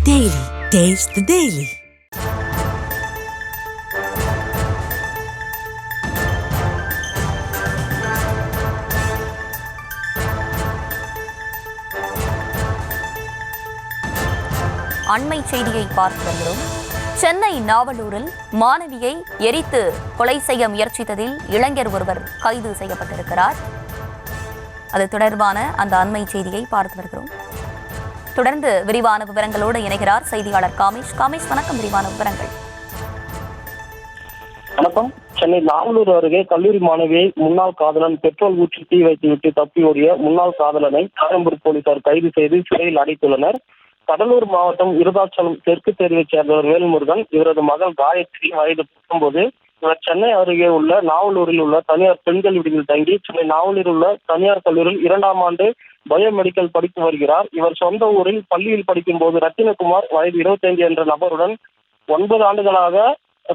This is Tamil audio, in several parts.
Daily. Taste the Daily. அண்மை செய்தியை பார்த்து வருகிறோம். சென்னை நாவலூரில் மாணவியை எரித்து கொலை செய்ய முயற்சித்ததில் இளைஞர் ஒருவர் கைது செய்யப்பட்டிருக்கிறார். அது தொடர்பான அந்த அண்மை செய்தியை பார்த்து வருகிறோம். தொடர்ந்து விரிவான விவரங்களோடு இணைகிறார் செய்தியாளர் காமேஷ். காமேஷ், வணக்கம். விரிவான விவரங்கள். வணக்கம். சென்னை நாவலூர் அருகே கல்லூரி மாணவியை முன்னாள் காதலன் பெட்ரோல் ஊற்றி தீ வைத்துவிட்டு தப்பி ஓடிய முன்னாள் காதலனை காரம்பூர் போலீசார் கைது செய்து சிறையில் அடைத்துள்ளனர். கடலூர் மாவட்டம் இருதாச்சலம் தெற்கு தெருவைச் சேர்ந்தவர் வேல்முருகன். இவரது மகள் காயத்ரி வயது 19. இவர் சென்னை அருகே உள்ள நாவலூரில் உள்ள தனியார் பெண்கள் விடுதியில் தங்கி சென்னை நாவலூரில் உள்ள தனியார் கல்லூரியில் 2ஆம் ஆண்டு பயோமெடிக்கல் படித்து வருகிறார். இவர் சொந்த ஊரில் பள்ளியில் படிக்கும் போது ரத்தினகுமார் வயது 25 என்ற நபருடன் 9 ஆண்டுகளாக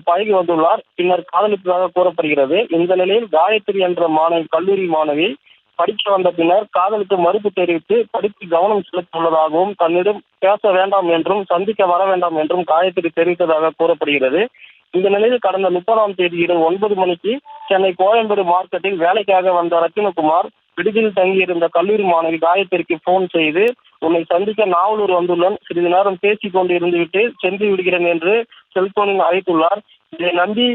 பழகி வந்துள்ளார். பின்னர் காதலிப்பதாக கூறப்படுகிறது. இந்த நிலையில் காயத்ரி என்ற கல்லூரி மாணவி படிக்க வந்த பின்னர் காதலுக்கு மறுப்பு தெரிவித்து படிப்பில் கவனம் செலுத்த உள்ளதாகவும் தன்னிடம் பேச வேண்டாம் என்றும் சந்திக்க வர வேண்டாம் என்றும் காயத்ரி தெரிவித்ததாக கூறப்படுகிறது. இந்த நிலையில் கடந்த 30ஆம் தேதி இரவு 9 மணிக்கு சென்னை கோயம்பேடு மார்க்கெட்டில் வேலைக்காக வந்த ரத்தினகுமார் விடுதியில் தங்கியிருந்த கல்லூரி மாணவி காயத்ரிக்கு போன் செய்து, உன்னை சந்திக்க நாவலூர் வந்துள்ளேன், சிறிது நேரம் பேசிக் கொண்டு இருந்துவிட்டு சென்று விடுகிறேன் என்று செல்போனில் அழைத்துள்ளார். இதை நம்பி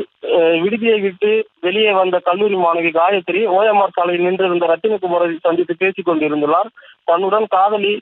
விடுதியை விட்டு வெளியே வந்த கல்லூரி மாணவி காயத்ரி ஓஎம்ஆர் சாலையில் நின்றிருந்த ரத்தினகுமாரை சந்தித்து பேசிக் கொண்டிருந்துள்ளார். தன்னுடன் காதலி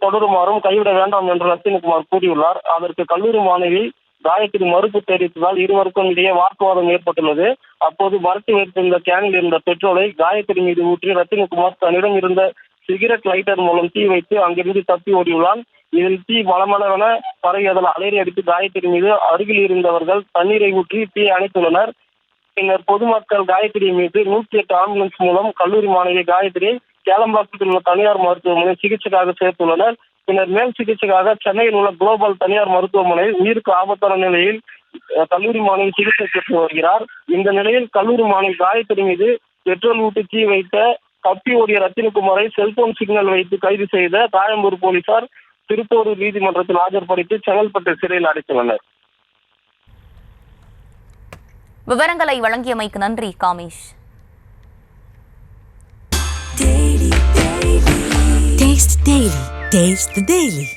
தொடருமாறும் கைவிட வேண்டாம் என்று ரத்தினகுமார் கூறியுள்ளார். அதற்கு கல்லூரி மாணவி காயத்ரி மறுப்பு தெரிவித்ததால் இருவருக்கும் இடையே வாக்குவாதம் ஏற்பட்டுள்ளது. அப்போது மறைத்து வைத்திருந்த கேனில் இருந்த பெட்ரோலை காயத்ரி மீது ஊற்றி ரத்தினகுமார் தன்னிடம் இருந்த சிகரெட் லைட்டர் மூலம் தீ வைத்து அங்கிருந்து தப்பி ஓடியுள்ளான். இதில் தீ மலமளவென பரவியதால் அலறி அடித்து காயத்ரி மீது அருகில் இருந்தவர்கள் தண்ணீரை ஊற்றி தீ அணைத்துள்ளனர். பின்னர் பொதுமக்கள் காயத்ரி மீது 108 ஆம்புலன்ஸ் மூலம் கல்லூரி மாணவி காயத்ரி கேளம்பாக்கத்தில் உள்ள தனியார் மருத்துவமனை சிகிச்சைக்காக சேர்த்துள்ளனர். பின்னர் மேல் சிகிச்சைக்காக சென்னையில் உள்ள குளோபல் தனியார் மருத்துவமனை உயிருக்கு ஆபத்தான நிலையில் கல்லூரி மாணவி சிகிச்சை பெற்று வருகிறார். இந்த நிலையில் கல்லூரி மாணவி காயத்ரி மீது பெட்ரோல் ஊற்றி தீ வைத்த தப்பி ஓடிய ரத்தினகுமாரை செல்போன் சிக்னல் வைத்து கைது செய்த காரம்பூர் போலீசார் திருப்போரூர் நீதிமன்றத்தில் ஆஜர்படுத்தி செங்கல்பட்டு சிறையில் அடைத்துள்ளனர். விவரங்களை வழங்கியமைக்கு நன்றி காமேஷ். Taste the Daily.